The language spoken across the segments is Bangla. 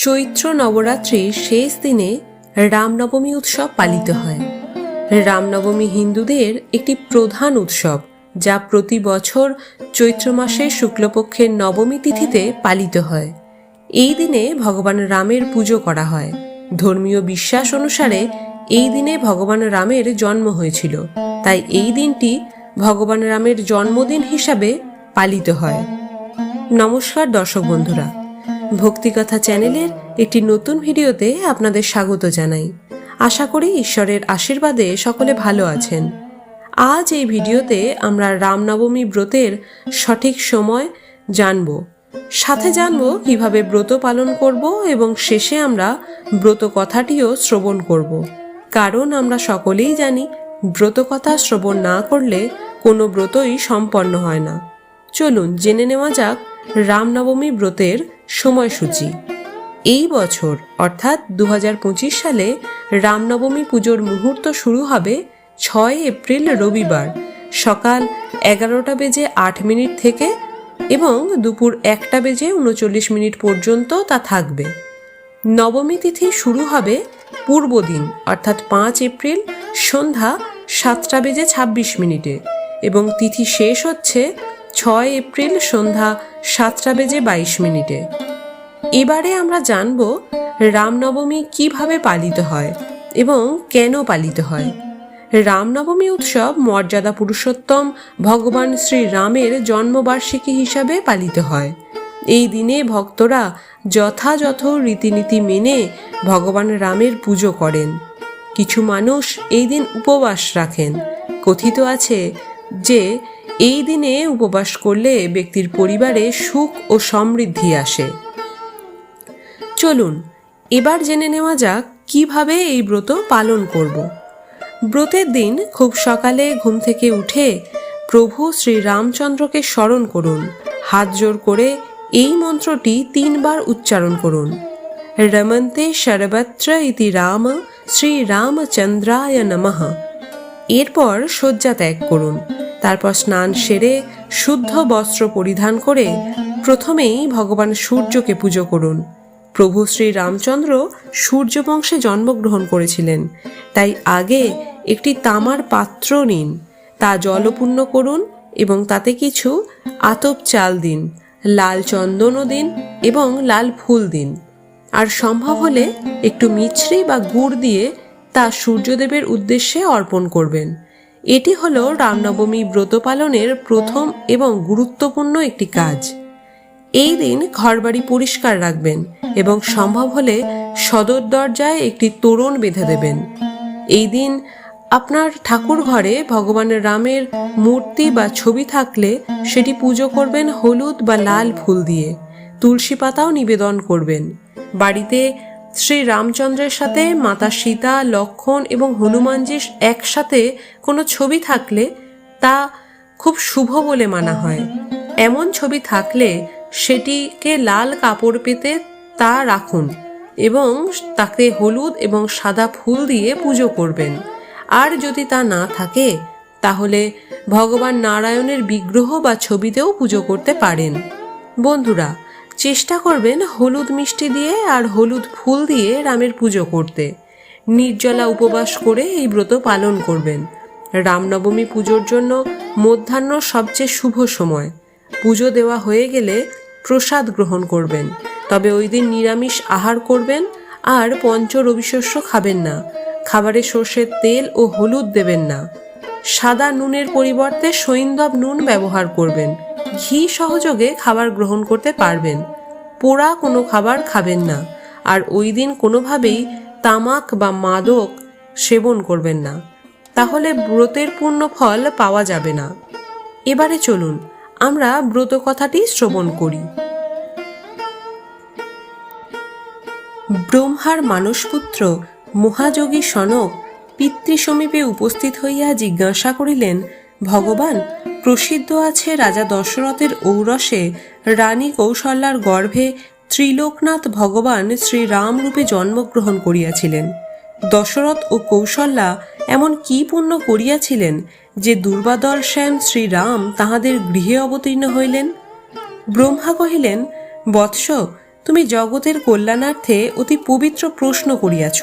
চৈত্র নবরাত্রির শেষ দিনে রামনবমী উৎসব পালিত হয়। রামনবমী হিন্দুদের একটি প্রধান উৎসব, যা প্রতি বছর চৈত্র মাসের শুক্লপক্ষের নবমী তিথিতে পালিত হয়। এই দিনে ভগবান রামের পুজো করা হয়। ধর্মীয় বিশ্বাস অনুসারে এই দিনে ভগবান রামের জন্ম হয়েছিল, তাই এই দিনটি ভগবান রামের জন্মদিন হিসাবে পালিত হয়। নমস্কার দর্শক বন্ধুরা, ভক্তিকথা চ্যানেলের একটি নতুন ভিডিওতে আপনাদের স্বাগত জানাই। আশা করি ঈশ্বরের আশীর্বাদে সকলে ভালো আছেন। আজ এই ভিডিওতে আমরা রামনবমী ব্রতের সঠিক সময় জানব, সাথে জানব কিভাবে ব্রত পালন করব এবং শেষে আমরা ব্রত কথাটিও শ্রবণ করব। কারণ আমরা সকলেই জানি, ব্রত কথা শ্রবণ না করলে কোনো ব্রতই সম্পন্ন হয় না। চলুন জেনে নেওয়া যাক রামনবমী ব্রতের সময়সূচি। এই বছর অর্থাৎ 2025 সালে রামনবমী পুজোর মুহূর্ত শুরু হবে 6 এপ্রিল রবিবার সকাল 11:08 থেকে এবং দুপুর 1:39 পর্যন্ত তা থাকবে। নবমী তিথি শুরু হবে পূর্ব দিন অর্থাৎ 5 এপ্রিল সন্ধ্যা 7:26 এবং তিথি শেষ হচ্ছে 6 এপ্রিল সন্ধ্যা 7:22। এবারে আমরা জানব রামনবমী কিভাবে পালিত হয় এবং কেন পালিত হয়। রামনবমী উৎসব মর্যাদা পুরুষোত্তম ভগবান শ্রী রামের জন্মবার্ষিকী হিসাবে পালিত হয়। এই দিনে ভক্তরা যথাযথ রীতিনীতি মেনে ভগবান রামের পুজো করেন। কিছু মানুষ এই দিন উপবাস রাখেন। কথিত আছে যে এই দিনে উপবাস করলে ব্যক্তির পরিবারে সুখ ও সমৃদ্ধি আসে। চলুন এবার জেনে নেওয়া যাক কিভাবে এই ব্রত পালন করব। ব্রতের দিন খুব সকালে ঘুম থেকে উঠে প্রভু শ্রী রামচন্দ্রকে স্মরণ করুন। হাত জোর করে এই মন্ত্রটি 3 বার উচ্চারণ করুন। রমন্তে সর্বত্র ইতি রাম শ্রী রামচন্দ্রায় নমঃ। এরপর শয্যা ত্যাগ করুন। তারপর স্নান সেরে শুদ্ধ বস্ত্র পরিধান করে প্রথমেই ভগবান সূর্যকে পুজো করুন। প্রভু শ্রী রামচন্দ্র সূর্য বংশে জন্মগ্রহণ করেছিলেন, তাই আগে একটি তামার পাত্র নিন, তা জলপূর্ণ করুন এবং তাতে কিছু আতপ চাল দিন, লাল চন্দনও দিন এবং লাল ফুল দিন। আর সম্ভব হলে একটু মিছরি বা গুড় দিয়ে তা সূর্যদেবের উদ্দেশ্যে অর্পণ করবেন। এটি হলো রামনবমী ব্রত পালনের প্রথম এবং গুরুত্বপূর্ণ একটি কাজ। এই দিন ঘরবাড়ি পরিষ্কার রাখবেন এবং সম্ভব হলে সদর দরজায় একটি তোরণ বেঁধে দেবেন। এই দিন আপনার ঠাকুর ঘরে ভগবান রামের মূর্তি বা ছবি থাকলে সেটি পুজো করবেন হলুদ বা লাল ফুল দিয়ে। তুলসী পাতাও নিবেদন করবেন। বাড়িতে শ্রী রামচন্দ্রের সাথে মাতা সীতা, লক্ষ্মণ এবং হনুমানজির একসাথে কোনো ছবি থাকলে তা খুব শুভ বলে মানা হয়। এমন ছবি থাকলে সেটিকে লাল কাপড় পেতে তা রাখুন এবং তাকে হলুদ এবং সাদা ফুল দিয়ে পুজো করবেন। আর যদি তা না থাকে তাহলে ভগবান নারায়ণের বিগ্রহ বা ছবিতেও পুজো করতে পারেন। বন্ধুরা, চেষ্টা করবেন হলুদ মিষ্টি দিয়ে আর হলুদ ফুল দিয়ে রামের পুজো করতে। নির্জলা উপবাস করে এই ব্রত পালন করবেন। রামনবমী পুজোর জন্য মধ্যাহ্ন সবচেয়ে শুভ সময়। পুজো দেওয়া হয়ে গেলে প্রসাদ গ্রহণ করবেন, তবে ওই দিন নিরামিষ আহার করবেন আর পঞ্চ রবিশস্য খাবেন না। খাবারে সর্ষের তেল ও হলুদ দেবেন না। সাদা নুনের পরিবর্তে সৈন্ধব নুন ব্যবহার করবেন। ঘি সহযোগে খাবার গ্রহণ করতে পারবেন। পোড়া কোনো খাবার খাবেন না। আর ওই দিন কোনোভাবেই তামাক বা মাদক সেবন করবেন না, তাহলে ব্রতের পূর্ণ ফল পাওয়া যাবে না। এবারে চলুন আমরা ব্রত কথাটি শ্রবণ করি। ব্রহ্মার মানসপুত্র মহাযোগী সনক পিতৃসমীপে উপস্থিত হইয়া জিজ্ঞাসা করিলেন, ভগবান, প্রসিদ্ধ আছে রাজা দশরথের ঔরসে রানী কৌশল্যার গর্ভে ত্রিলোকনাথ ভগবান শ্রী রামরূপে জন্মগ্রহণ করিয়াছিলেন। দশরথ ও কৌশল্যা এমন কি পুণ্য করিয়াছিলেন যে দুর্বাদল শ্যাম শ্রীরাম তাহাদের গৃহে অবতীর্ণ হইলেন? ব্রহ্মা কহিলেন, বৎস, তুমি জগতের কল্যাণার্থে অতি পবিত্র প্রশ্ন করিয়াছ,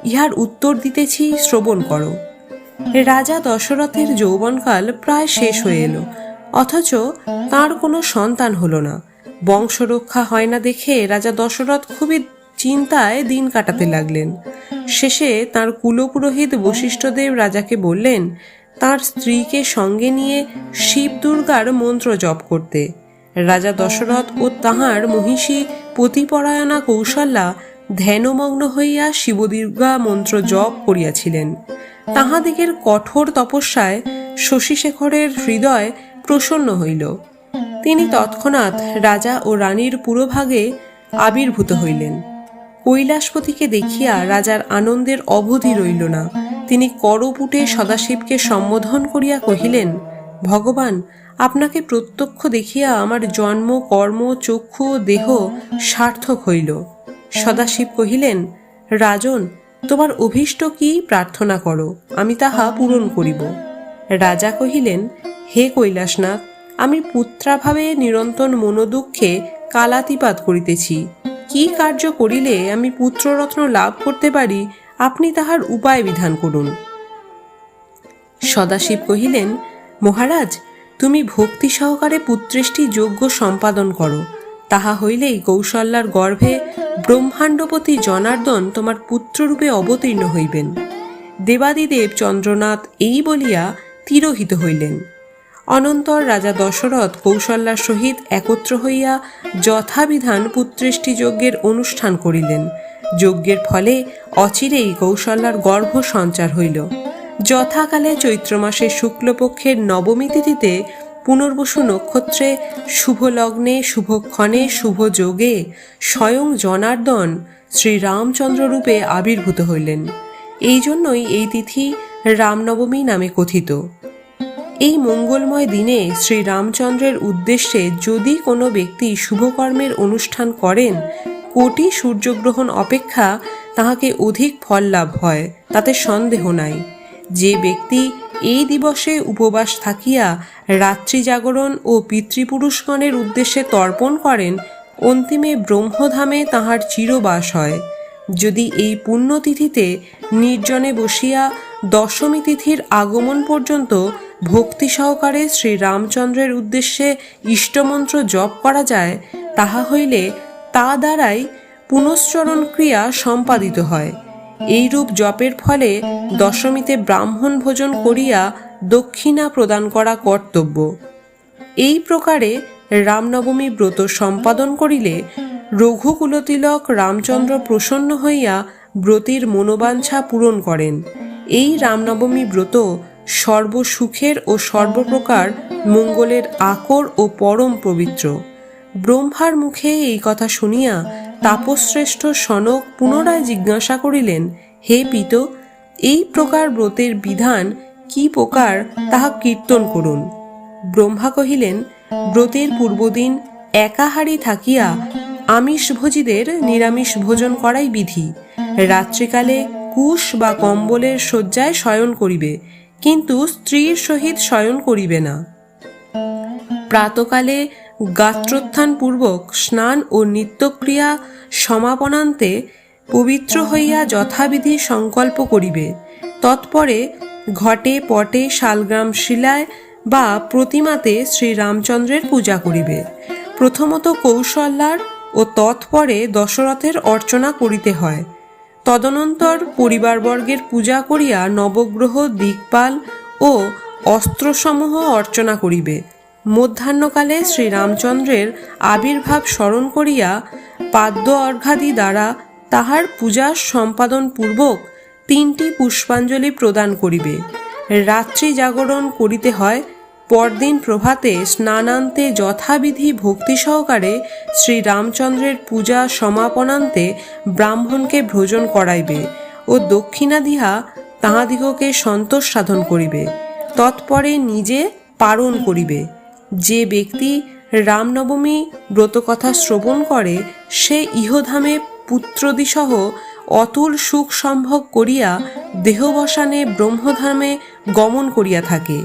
ইহার উত্তর দিতেছি, শ্রবণ করো। রাজা দশরথের যৌবনকাল প্রায় শেষ হয়ে এলো, অথচ তার কোনো সন্তান হলো না। বংশরক্ষা হয় না দেখে রাজা দশরথ খুবই চিন্তায় দিন কাটাতে লাগলেন। শেষে তাঁর কুলপুরোহিত বশিষ্ঠদেব রাজাকে বললেন তার স্ত্রীকে সঙ্গে নিয়ে শিব দুর্গার মন্ত্র জপ করতে। রাজা দশরথ ও তাহার মহিষী পতিপরায়ণা কৌশল্যা ধ্যানমগ্ন হইয়া শিবদুর্গা মন্ত্র জপ করিয়াছিলেন। তাহাদিগের কঠোর তপস্যায় শশীশেখরের হৃদয় প্রসন্ন হইল। তিনি তৎক্ষণাৎ রাজা ও রানীর পুরোভাগে আবির্ভূত হইলেন। কৈলাসপতিকে দেখিয়া রাজার আনন্দের অবধি রইল না। তিনি করপুটে সদাশিবকে সম্বোধন করিয়া কহিলেন, ভগবান, আপনাকে প্রত্যক্ষ দেখিয়া আমার জন্ম, কর্ম, চক্ষু ও দেহ সার্থক হইল। সদাশিব কহিলেন, রাজন, তোমার অভীষ্ট কি প্রার্থনা করো, আমি তাহা পূরণ করিব। রাজা কহিলেন, হে কৈলাসনাথ, আমি পুত্রাভাবে নিরন্তর মনোদুঃখে কালাতিপাত করিতেছি। কি কার্য করিলে আমি পুত্ররত্ন লাভ করতে পারি, আপনি তাহার উপায় বিধান করুন। সদাশিব কহিলেন, মহারাজ, তুমি ভক্তি সহকারে পুত্রেষ্টি যজ্ঞ সম্পাদন করো, তাহা হইলেই কৌশল্যার গর্ভে ব্রহ্মাণ্ডপতি জনার্দন তোমার পুত্ররূপে অবতীর্ণ হইবেন। দেবাদিদেব চন্দ্রনাথ এই বলিয়া তিরোহিত হইলেন। অনন্তর রাজা দশরথ কৌশল্যার সহিত একত্র হইয়া যথাবিধান পুত্রেষ্টি যজ্ঞের অনুষ্ঠান করিলেন। যজ্ঞের ফলে অচিরেই কৌশল্যার গর্ভ সঞ্চার হইল। যথাকালে চৈত্র মাসের শুক্লপক্ষের নবমী তিথিতে পুনর্বসু নক্ষত্রে শুভ লগ্নে, শুভক্ষণে, শুভ যোগে স্বয়ং জনার্দন শ্রীরামচন্দ্র রূপে আবির্ভূত হইলেন। এই জন্যই এই তিথি রামনবমী নামে কথিত। এই মঙ্গলময় দিনে শ্রীরামচন্দ্রের উদ্দেশ্যে যদি কোনো ব্যক্তি শুভকর্মের অনুষ্ঠান করেন, কোটি সূর্যগ্রহণ অপেক্ষা তাহাকে অধিক ফল লাভ হয়, তাতে সন্দেহ নাই। যে ব্যক্তি এই দিবসে উপবাস থাকিয়া রাত্রি জাগরণ ও পিতৃপুরুষগণের উদ্দেশ্যে তর্পণ করেন, অন্তিমে ব্রহ্মধামে তাহার চিরবাস হয়। যদি এই পুণ্যতিথিতে নির্জনে বসিয়া দশমী তিথির আগমন পর্যন্ত ভক্তি সহকারে শ্রীরামচন্দ্রের উদ্দেশ্যে ইষ্টমন্ত্র জপ করা যায়, তাহা হইলে তা দ্বারাই পুনশ্চরণ ক্রিয়া সম্পাদিত হয়। এইরূপ জপের ফলে দশমীতে ব্রাহ্মণ ভোজন করিয়া দক্ষিণা প্রদান করা কর্তব্য। এই প্রকারে রামনবমী ব্রত সম্পাদন করিলে রঘুকুলতিলক রামচন্দ্র প্রসন্ন হইয়া ব্রতীর মনোবাঞ্ছা পূরণ করেন। এই রামনবমী ব্রত সর্বসুখের ও সর্বপ্রকার মঙ্গলের আকর ও পরম পবিত্র। ব্রহ্মার মুখে এই কথা শুনিয়া তাপশ্রেষ্ঠ সনক পুনরায় জিজ্ঞাসা করিলেন, হে পিত, এই প্রকার ব্রতের বিধান কি প্রকার তাহা কীর্তন করুন। ব্রহ্মা কহিলেন, ব্রতের পূর্বদিন একাহারী থাকিয়া আমিষভোজীদের নিরামিষ ভোজন করাই বিধি। রাত্রিকালে কুশ বা কম্বলের শয্যায় শয়ন করিবে, কিন্তু স্ত্রীর সহিত শয়ন করিবে না। প্রাতকালে গাত্রোত্থান পূর্বক স্নান ও নিত্যক্রিয়া সমাপনান্তে পবিত্র হইয়া যথাবিধি সংকল্প করিবে। তৎপরে ঘটে, পটে, শালগ্রাম শিলায় বা প্রতিমাতে শ্রীরামচন্দ্রের পূজা করিবে। প্রথমত কৌশল্যার ও তৎপরে দশরথের অর্চনা করিতে হয়। তদনন্তর পরিবারবর্গের পূজা করিয়া নবগ্রহ, দিকপাল ও অস্ত্রসমূহ অর্চনা করিবে। মধ্যাহ্নকালে শ্রীরামচন্দ্রের আবির্ভাব স্মরণ করিয়া পাদ্য অর্ঘাদি দ্বারা তাহার পূজা সম্পাদন পূর্বক 3টি পুষ্পাঞ্জলি প্রদান করিবে। রাত্রি জাগরণ করিতে হয়। পরদিন প্রভাতে স্নানান্তে যথাবিধি ভক্তি সহকারে শ্রীরামচন্দ্রের পূজা সমাপনান্তে ব্রাহ্মণকে ভোজন করাইবে ও দক্ষিণা দিহা তাহাদিগকে সন্তোষ সাধন করিবে। তৎপরে নিজে পারণ করিবে। যে ব্যক্তি রামনবমী ব্রতকথা শ্রবণ করে, সে ইহধামে পুত্রদিসহ অতুল সুখ সম্ভোগ করিয়া দেহবসানে ব্রহ্মধামে গমন করিয়া থাকে।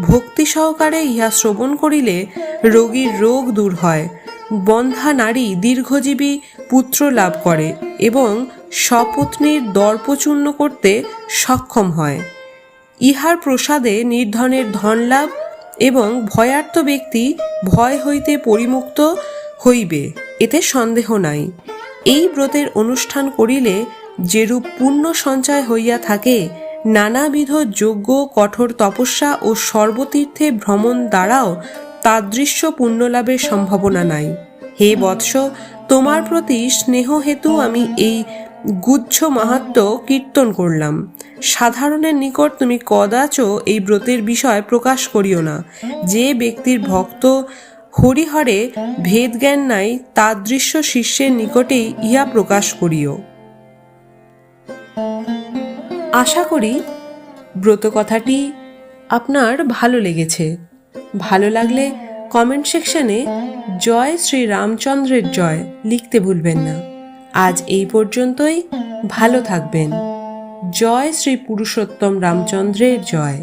ভক্তি সহকারে ইহা শ্রবণ করিলে রোগীর রোগ দূর হয়, বন্ধা নারী দীর্ঘজীবী পুত্র লাভ করে এবং স্বপত্নীর দর্পচূর্ণ করতে সক্ষম হয়। ইহার প্রসাদে নির্ধনের ধন লাভ এবং ভয়ার্ত ব্যক্তি ভয় হইতে পরিমুক্ত হইবে, এতে সন্দেহ নাই। এই ব্রতের অনুষ্ঠান করিলে যেরূপ পুণ্য সঞ্চয় হইয়া থাকে, নানাবিধ যজ্ঞ, কঠোর তপস্যা ও সর্বতীর্থে ভ্রমণ দ্বারাও তাদৃশ্য পুণ্যলাভের সম্ভাবনা নাই। হে বৎস, তোমার প্রতি স্নেহ হেতু আমি এই গুচ্ছ মাহাত্ম্য কীর্তন করলাম। সাধারণের নিকট তুমি কদাচ এই ব্রতের বিষয় প্রকাশ করিও না। যে ব্যক্তির ভক্ত হরিহরে ভেদ জ্ঞান নাই, তাদৃশ্য শিষ্যের নিকটেই ইহা প্রকাশ করিও। আশা করি ব্রত কথাটি আপনার ভালো লেগেছে। ভালো লাগলে কমেন্ট সেকশনে জয় শ্রী রামচন্দ্রের জয় লিখতে ভুলবেন না। আজ এই পর্যন্তই। ভালো থাকবেন। জয় শ্রী পুরুষোত্তম রামচন্দ্রের জয়।